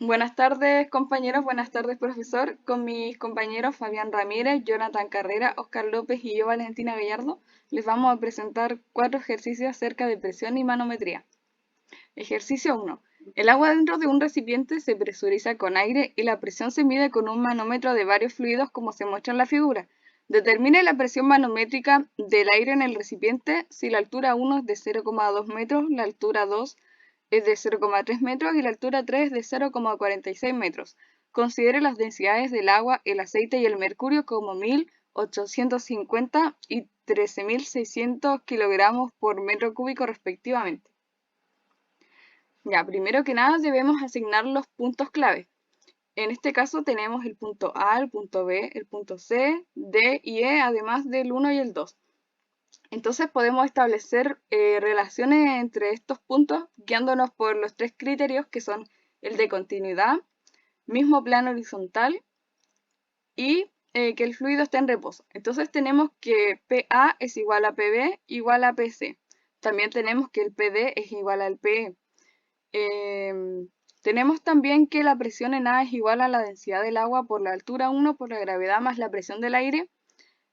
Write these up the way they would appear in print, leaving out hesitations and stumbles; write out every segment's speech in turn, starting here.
Buenas tardes, compañeros. Buenas tardes, profesor. Con mis compañeros Fabián Ramírez, Jonathan Carrera, Oscar López y yo, Valentina Gallardo, les vamos a presentar 4 ejercicios acerca de presión y manometría. Ejercicio 1. El agua dentro de un recipiente se presuriza con aire y la presión se mide con un manómetro de varios fluidos como se muestra en la figura. Determine la presión manométrica del aire en el recipiente si la altura 1 es de 0,2 metros, la altura 2 es de 0,3 metros y la altura 3 es de 0,46 metros. Considere las densidades del agua, el aceite y el mercurio como 1850 y 13.600 kilogramos por metro cúbico respectivamente. Ya, primero que nada debemos asignar los puntos clave. En este caso tenemos el punto A, el punto B, el punto C, D y E, además del 1 y el 2. Entonces podemos establecer relaciones entre estos puntos guiándonos por los 3 criterios que son el de continuidad, mismo plano horizontal y que el fluido esté en reposo. Entonces tenemos que PA es igual a PB igual a PC. También tenemos que el PD es igual al PE. Tenemos también que la presión en A es igual a la densidad del agua por la altura 1 por la gravedad más la presión del aire.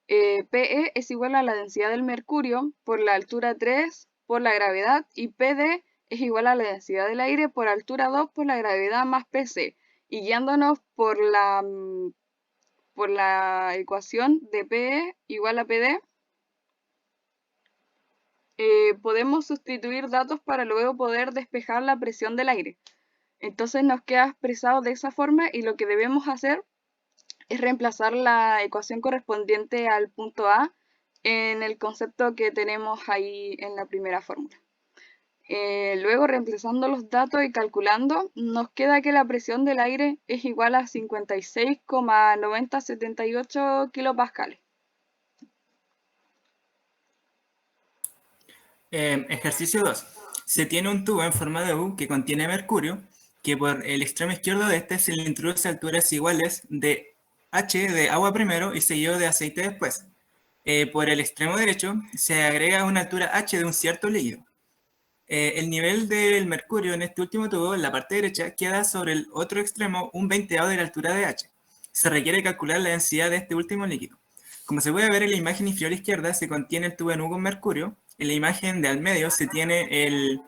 PE es igual a la densidad del mercurio por la altura 3 por la gravedad y PD es igual a la densidad del aire por altura 2 por la gravedad más PC. Y guiándonos por la ecuación de PE igual a PD, podemos sustituir datos para luego poder despejar la presión del aire. Entonces nos queda expresado de esa forma y lo que debemos hacer es reemplazar la ecuación correspondiente al punto A en el concepto que tenemos ahí en la primera fórmula. Luego, reemplazando los datos y calculando, nos queda que la presión del aire es igual a 56,9078 kilopascales. Ejercicio 2. Se tiene un tubo en forma de U que contiene mercurio, que por el extremo izquierdo de este se le introduce alturas iguales de H de agua primero y seguido de aceite después. Por el extremo derecho se agrega una altura H de un cierto líquido. El nivel del mercurio en este último tubo, en la parte derecha, queda sobre el otro extremo un 20avo de la altura de H. Se requiere calcular la densidad de este último líquido. Como se puede ver en la imagen inferior izquierda, se contiene el tubo en U con mercurio. En la imagen de al medio se tiene el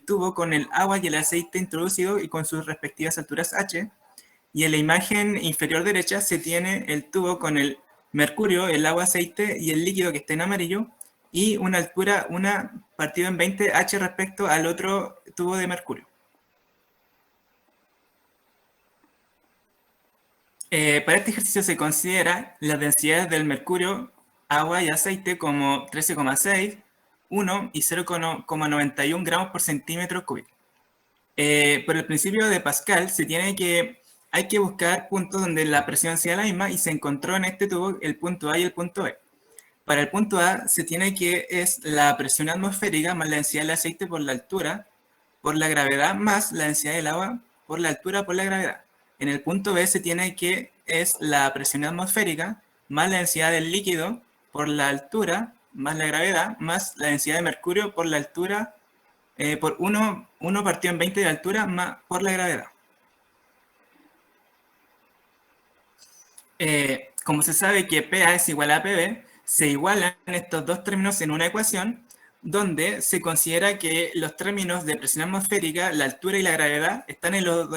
tubo con el agua y el aceite introducido y con sus respectivas alturas H. Y en la imagen inferior derecha se tiene el tubo con el mercurio, el agua, aceite y el líquido que está en amarillo y una altura, una partido en 20 H respecto al otro tubo de mercurio. Para este ejercicio se considera las densidades del mercurio, agua y aceite como 13,6, 1 y 0,91 gramos por centímetro cúbico. Por el principio de Pascal hay que buscar puntos donde la presión sea la misma y se encontró en este tubo el punto A y el punto B. Para el punto A se tiene que es la presión atmosférica más la densidad del aceite por la altura, por la gravedad, más la densidad del agua por la altura, por la gravedad. En el punto B se tiene que es la presión atmosférica más la densidad del líquido por la altura, más la gravedad, más la densidad de mercurio por la altura, por 1 partido en 20 de altura más por la gravedad. Como se sabe que PA es igual a PB, se igualan estos dos términos en una ecuación donde se considera que los términos de presión atmosférica, la altura y la gravedad están en los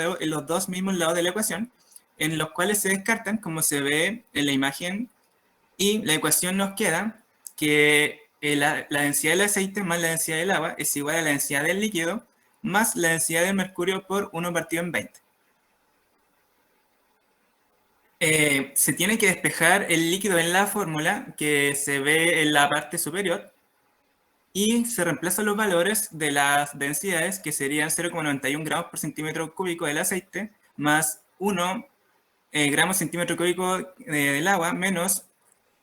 dos mismos lados de la ecuación, en los cuales se descartan, como se ve en la imagen, y la ecuación nos queda que la densidad del aceite más la densidad del agua es igual a la densidad del líquido más la densidad del mercurio por 1 partido en 20. Se tiene que despejar el líquido en la fórmula que se ve en la parte superior y se reemplazan los valores de las densidades que serían 0,91 gramos por centímetro cúbico del aceite más 1 gramos centímetro cúbico del agua menos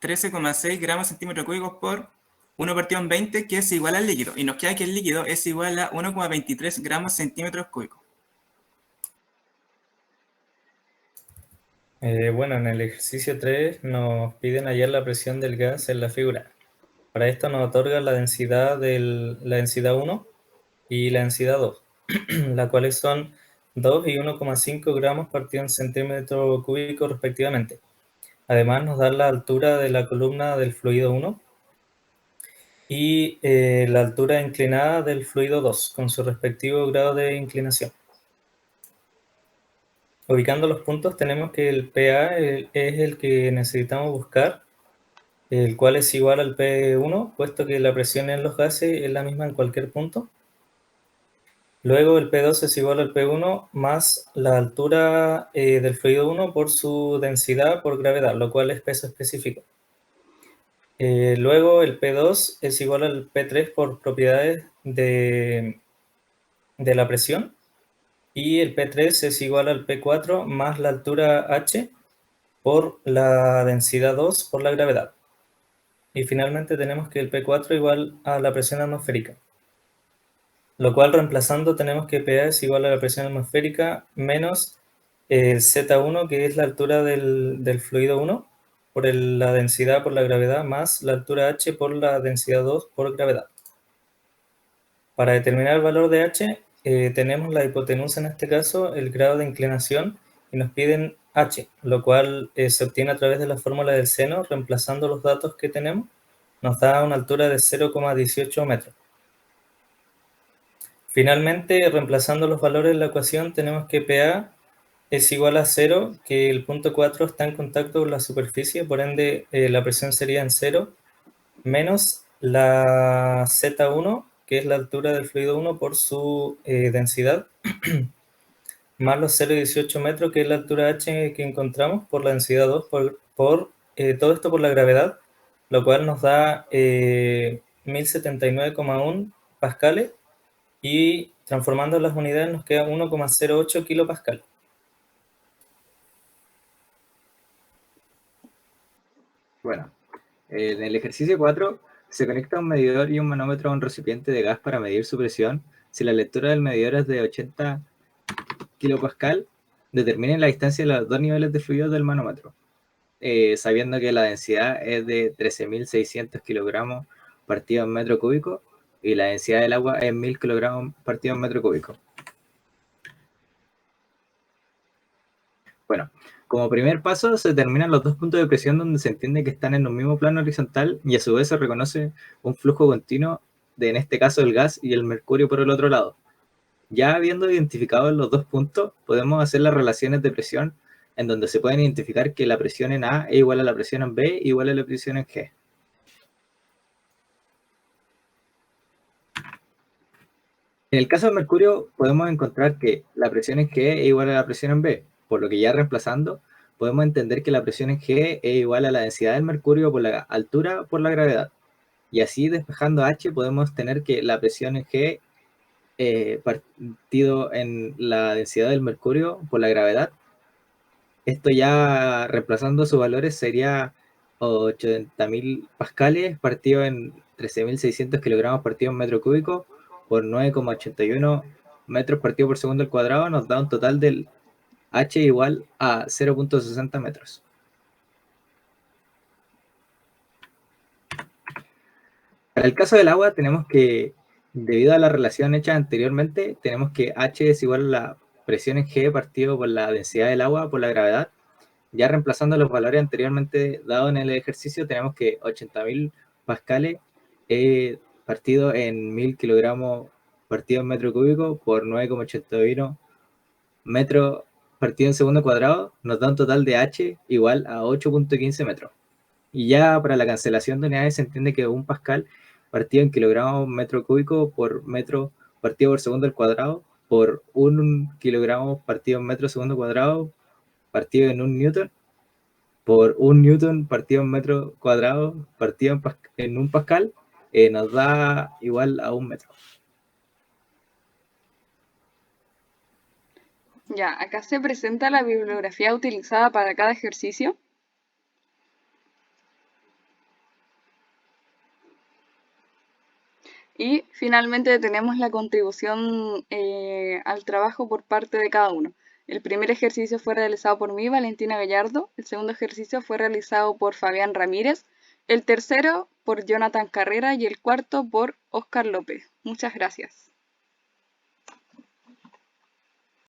13,6 gramos centímetro cúbicos por 1 partido en 20, que es igual al líquido. Y nos queda que el líquido es igual a 1,23 gramos centímetros cúbicos. Bueno, en el ejercicio 3 nos piden hallar la presión del gas en la figura. Para esto nos otorga la densidad 1 y la densidad 2, las cuales son 2 y 1,5 gramos partido en centímetro cúbico respectivamente. Además nos da la altura de la columna del fluido 1 y la altura inclinada del fluido 2 con su respectivo grado de inclinación. Ubicando los puntos tenemos que el PA es el que necesitamos buscar, el cual es igual al P1, puesto que la presión en los gases es la misma en cualquier punto. Luego el P2 es igual al P1 más la altura del fluido 1 por su densidad por gravedad, lo cual es peso específico. Luego el P2 es igual al P3 por propiedades de la presión, y el P3 es igual al P4 más la altura h por la densidad 2 por la gravedad. Y finalmente tenemos que el P4 igual a la presión atmosférica, lo cual reemplazando tenemos que PA es igual a la presión atmosférica menos el Z1, que es la altura del fluido 1 por la densidad por la gravedad, más la altura h por la densidad 2 por gravedad. Para determinar el valor de h, tenemos la hipotenusa en este caso, el grado de inclinación, y nos piden h, lo cual se obtiene a través de la fórmula del seno, reemplazando los datos que tenemos, nos da una altura de 0,18 metros. Finalmente, reemplazando los valores en la ecuación, tenemos que PA es igual a 0, que el punto 4 está en contacto con la superficie, por ende la presión sería en 0, menos la Z1, que es la altura del fluido 1 por su densidad, más los 0,18 metros, que es la altura h que encontramos por la densidad 2, por todo esto por la gravedad, lo cual nos da 1079,1 pascales, y transformando las unidades nos queda 1,08 kilopascal. Bueno, en el ejercicio 4 se conecta un medidor y un manómetro a un recipiente de gas para medir su presión. Si la lectura del medidor es de 80 kilopascal, determinen la distancia de los dos niveles de fluido del manómetro, sabiendo que la densidad es de 13.600 kilogramos partido en metro cúbico y la densidad del agua es 1.000 kilogramos partido en metro cúbico. Bueno, como primer paso se determinan los dos puntos de presión donde se entiende que están en un mismo plano horizontal, y a su vez se reconoce un flujo continuo de, en este caso, el gas y el mercurio por el otro lado. Ya habiendo identificado los dos puntos, podemos hacer las relaciones de presión en donde se pueden identificar que la presión en A es igual a la presión en B igual a la presión en G. En el caso del mercurio podemos encontrar que la presión en G es igual a la presión en B, por lo que ya reemplazando podemos entender que la presión en G es igual a la densidad del mercurio por la altura por la gravedad. Y así despejando H podemos tener que la presión en G partido en la densidad del mercurio por la gravedad. Esto ya reemplazando sus valores sería 80.000 pascales partido en 13.600 kilogramos partido en metro cúbico por 9,81 metros partido por segundo al cuadrado, nos da un total del H igual a 0,60 metros. Para el caso del agua tenemos que, debido a la relación hecha anteriormente, tenemos que H es igual a la presión en G partido por la densidad del agua por la gravedad. Ya reemplazando los valores anteriormente dados en el ejercicio, tenemos que 80.000 pascales partido en 1.000 kilogramos partido en metro cúbico por 9,81 metros partido en segundo cuadrado, nos da un total de H igual a 8,15 metros. Y ya para la cancelación de unidades se entiende que un pascal partido en kilogramos metro cúbico por metro partido por segundo al cuadrado por 1 kilogramo partido en metro segundo cuadrado partido en 1 newton por 1 newton partido en metro cuadrado partido en 1 pascal nos da igual a 1 metro. Ya, acá se presenta la bibliografía utilizada para cada ejercicio. Y finalmente tenemos la contribución al trabajo por parte de cada uno. El primer ejercicio fue realizado por mí, Valentina Gallardo. El segundo ejercicio fue realizado por Fabián Ramírez. El tercero por Jonathan Carrera y el cuarto por Óscar López. Muchas gracias.